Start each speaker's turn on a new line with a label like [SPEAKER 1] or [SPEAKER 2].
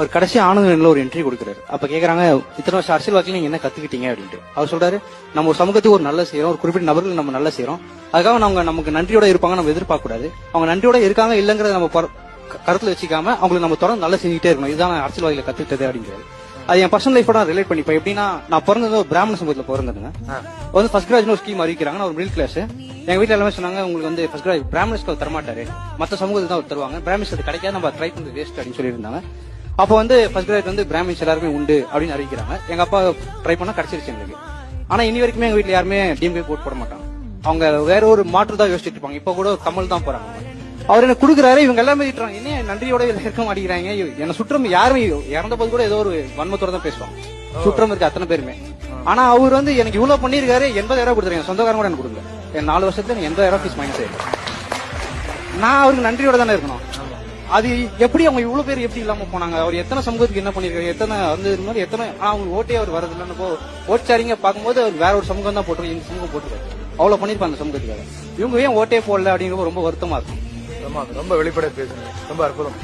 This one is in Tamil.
[SPEAKER 1] ஒரு கடைசி ஆனந்தன்ல ஒரு என்ட்ரி கொடுக்குறாரு. அப்ப கேக்குறாங்க, இத்தனை வருஷம் அரசியல் வாழ்க்கையில நீங்க என்ன கத்துக்கிட்டீங்க அப்படின்ட்டு. அவர் சொல்றாரு, நம்ம ஒரு சமூகத்துக்கு ஒரு நல்ல செய்யறோம், ஒரு குறிப்பிட்ட நபர்கள் நம்ம நல்ல செய்யறோம், அதுக்காக அவங்க நமக்கு நன்றியோட இருப்பாங்க நம்ம எதிர்பார்க்க கூடாது. அவங்க நன்றியோட இருக்காங்க இல்லங்கிறத நம்ம கருத்துல வச்சுக்காம அவங்களுக்கு நம்ம தொடர்ந்து நல்லா செஞ்சுட்டே இருக்கணும். இதுதான் நான் அரசியல் வாழ்க்கையில கத்துக்கிட்டது அப்படிங்கிறது. அது என் பர்சனல் லைஃபோட ரிலேட் பண்ணிப்பேன். எப்படின்னா, நான் பிறந்தது ஒரு பிராமண சமூகத்துல பிறந்ததுங்க. வந்து ஃபர்ஸ்ட் கிராஜ் ஒரு ஸ்கீம் அறிவிக்கிறாங்க. நான் ஒரு மிடில் கிளாஸ். எங்க வீட்டுல எல்லாமே சொன்னாங்க, உங்களுக்கு வந்து ஃபர்ஸ்ட் கிராஜ் பிராமணிஸ்க்கு அவர் தரமாட்டாரு, மத்த சமூகத்துக்கு தான் அவர் தருவாங்க, பிராமின்ஸ் அது கிடைக்காது, நம்ம ட்ரை பண்ணி வேஸ்ட் அப்படின்னு சொல்லியிருந்தாங்க. அப்போ வந்து ஃபர்ஸ்ட் கிராஜ் வந்து பிராமின்ஸ் எல்லாருமே உண்டு அப்படின்னு அறிவிக்கிறாங்க. எங்க அப்பா ட்ரை பண்ணா கிடைச்சிருச்சு எங்களுக்கு. ஆனா இனி வரைக்குமே எங்க வீட்டுல யாருமே டிஎம்கே போட் போட மாட்டாங்க. அவங்க வேற ஒரு மாற்று தான் யோசிச்சுட்டு இருப்பாங்க. இப்ப கூட கமல் தான் போறாங்க. அவர் என்ன குடுக்குறாரு, இவங்க எல்லாமே திட்டுறாங்க, என்ன நன்றியோட இருக்க மாட்டேங்கிறாங்க. என்ன சுற்றம் யாருமே இறந்த போது கூட ஏதோ ஒரு வன்மத்தோட தான் பேசுவாங்க. சுற்றம் இருக்கு அத்தனை பேருமே. ஆனா அவர் வந்து எனக்கு இவ்வளவு பண்ணிருக்காரு, 80,000 கொடுத்துருக்கேன், சொந்தக்காரங்க கூட எனக்கு கொடுங்க. என் 4 வருஷத்துல 80,000 ஃபீஸ் மைனஸ் ஆயிருக்கு. நான் அவருக்கு நன்றியோட தானே இருக்கணும். அது எப்படி அவங்க இவ்வளவு பேர் எப்படி இல்லாம போனாங்க? அவர் எத்தனை சமூகத்துக்கு என்ன பண்ணிருக்காரு, எத்தனை வந்து இருந்தாலும் எத்தனை. அவங்க ஓட்டே அவர் வரது இல்லைன்னு ஓட் சாரிங்க பார்க்கும்போது அவர் வேற ஒரு சமூகம் தான் போட்டுருக்கு, இந்த சமூகம் போட்டுருக்காரு. அவ்வளவு பண்ணிருப்பாங்க அந்த சமூகத்துக்காக. இவங்க ஏன் ஓட்டே போடல அப்படிங்கிறது ரொம்ப வருத்தமா இருக்கும்.
[SPEAKER 2] ரொம்ப வெளிப்படையா பேசுங்க, ரொம்ப அற்புதம்.